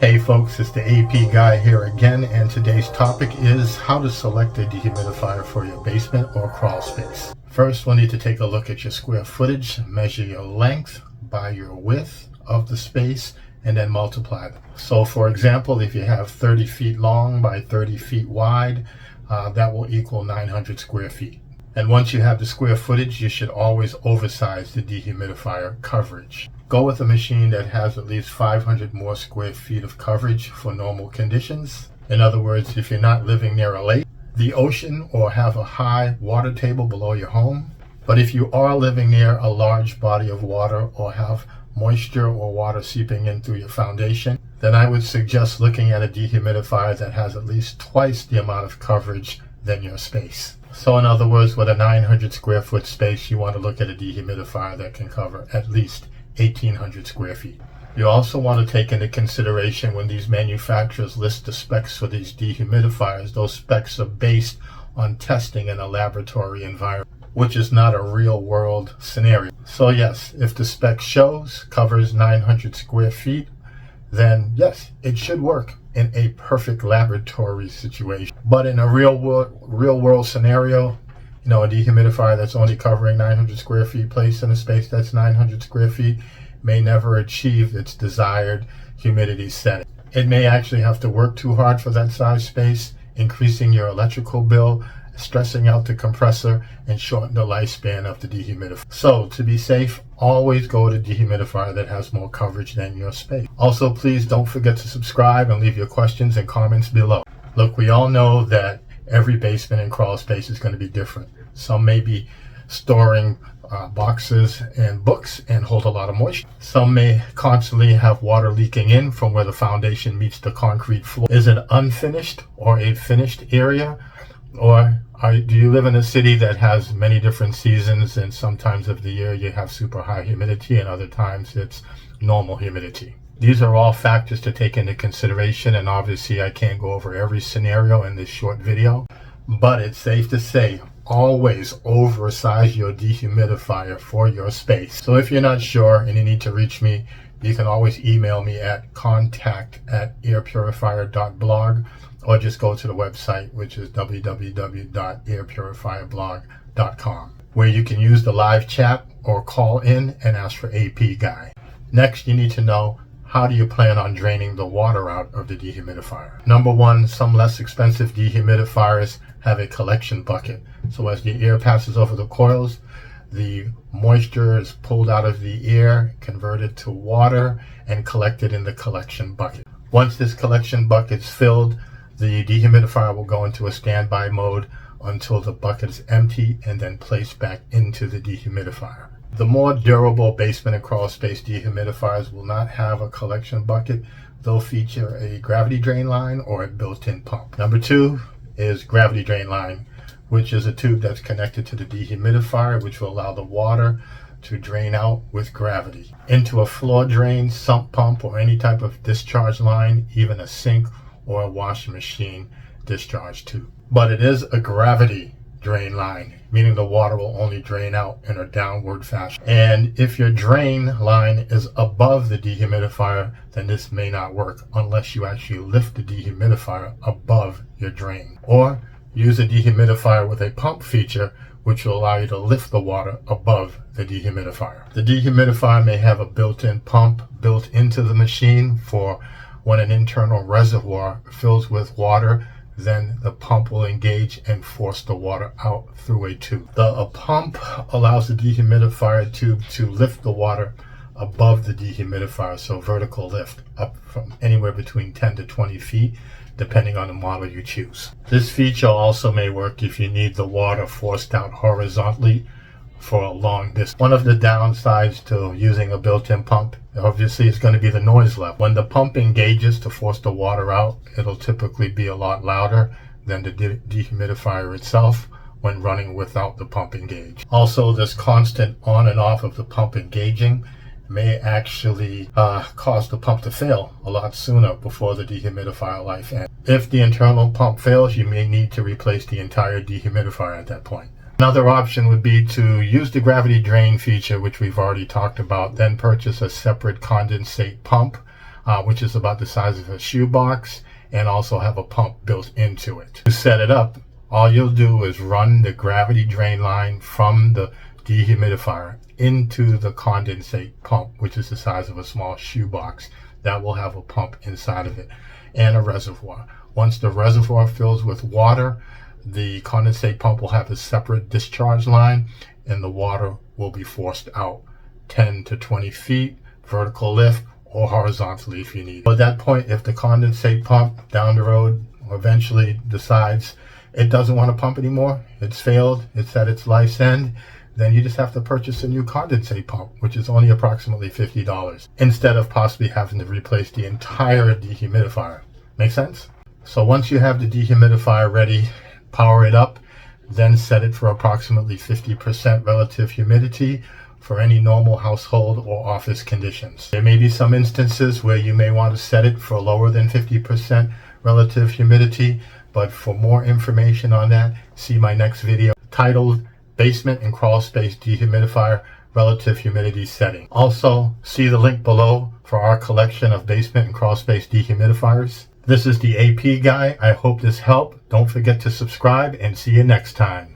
Hey folks, it's the AP guy here again, and today's topic is how to select a dehumidifier for your basement or crawl space. First, we'll need to take a look at your square footage, measure your length by your width of the space, and then multiply them. So for example, if you have 30 feet long by 30 feet wide, that will equal 900 square feet. And once you have the square footage, you should always oversize the dehumidifier coverage. Go with a machine that has at least 500 more square feet of coverage for normal conditions. In other words, if you're not living near a lake, the ocean, or have a high water table below your home. But if you are living near a large body of water or have moisture or water seeping in through your foundation, then I would suggest looking at a dehumidifier that has at least twice the amount of coverage than your space. So in other words, with a 900 square foot space, you want to look at a dehumidifier that can cover at least 1,800 square feet. You also want to take into consideration when these manufacturers list the specs for these dehumidifiers, those specs are based on testing in a laboratory environment, which is not a real world scenario. So yes, if the spec shows covers 900 square feet, then yes, it should work in a perfect laboratory situation. But in a real world scenario, a dehumidifier that's only covering 900 square feet placed in a space that's 900 square feet may never achieve its desired humidity setting. It may actually have to work too hard for that size space, increasing your electrical bill, stressing out the compressor, and shorten the lifespan of the dehumidifier. So to be safe, always go with a dehumidifier that has more coverage than your space. Also, please don't forget to subscribe and leave your questions and comments below. Look, we all know that every basement and crawl space is going to be different. Some may be storing boxes and books and hold a lot of moisture. Some may constantly have water leaking in from where the foundation meets the concrete floor. Is it unfinished or a finished area? Or do you live in a city that has many different seasons, and sometimes of the year you have super high humidity and other times it's normal humidity? These are all factors to take into consideration, and obviously I can't go over every scenario in this short video, but it's safe to say always oversize your dehumidifier for your space. So if you're not sure and you need to reach me, you can always email me at contact@airpurifier.blog, or just go to the website, which is www.airpurifierblog.com, where you can use the live chat or call in and ask for AP Guy. Next, you need to know, how do you plan on draining the water out of the dehumidifier? Number one, some less expensive dehumidifiers have a collection bucket. So as the air passes over the coils, the moisture is pulled out of the air, converted to water, and collected in the collection bucket. Once this collection bucket is filled, the dehumidifier will go into a standby mode until the bucket is empty and then placed back into the dehumidifier. The more durable basement and crawl space dehumidifiers will not have a collection bucket. They'll feature a gravity drain line or a built-in pump. Number two is gravity drain line, which is a tube that's connected to the dehumidifier, which will allow the water to drain out with gravity into a floor drain, sump pump, or any type of discharge line, even a sink or a washing machine discharge tube. But it is a gravity drain line, meaning the water will only drain out in a downward fashion. And if your drain line is above the dehumidifier, then this may not work unless you actually lift the dehumidifier above your drain. Or use a dehumidifier with a pump feature, which will allow you to lift the water above the dehumidifier. The dehumidifier may have a built-in pump built into the machine for when an internal reservoir fills with water, then the pump will engage and force the water out through a tube. A pump allows the dehumidifier tube to lift the water above the dehumidifier, so vertical lift up from anywhere between 10 to 20 feet, depending on the model you choose. This feature also may work if you need the water forced out horizontally for a long distance. One of the downsides to using a built-in pump, obviously, is going to be the noise level. When the pump engages to force the water out, it'll typically be a lot louder than the dehumidifier itself when running without the pump engaged. Also, this constant on and off of the pump engaging may actually cause the pump to fail a lot sooner before the dehumidifier life ends. If the internal pump fails, you may need to replace the entire dehumidifier at that point. Another option would be to use the gravity drain feature, which we've already talked about, then purchase a separate condensate pump which is about the size of a shoebox, and also have a pump built into it. To set it up, all you'll do is run the gravity drain line from the dehumidifier into the condensate pump, which is the size of a small shoebox. That will have a pump inside of it and a reservoir. Once the reservoir fills with water, the condensate pump will have a separate discharge line, and the water will be forced out 10 to 20 feet, vertical lift, or horizontally if you need. At that point, if the condensate pump down the road eventually decides it doesn't want to pump anymore, it's failed, it's at its life's end, then you just have to purchase a new condensate pump, which is only approximately $50, instead of possibly having to replace the entire dehumidifier. Make sense? So once you have the dehumidifier ready, power it up, then set it for approximately 50% relative humidity for any normal household or office conditions. There may be some instances where you may want to set it for lower than 50% relative humidity, but for more information on that, see my next video titled Basement and Crawl Space Dehumidifier Relative Humidity Setting. Also, see the link below for our collection of basement and crawl space dehumidifiers. This is the AP guy. I hope this helped. Don't forget to subscribe, and see you next time.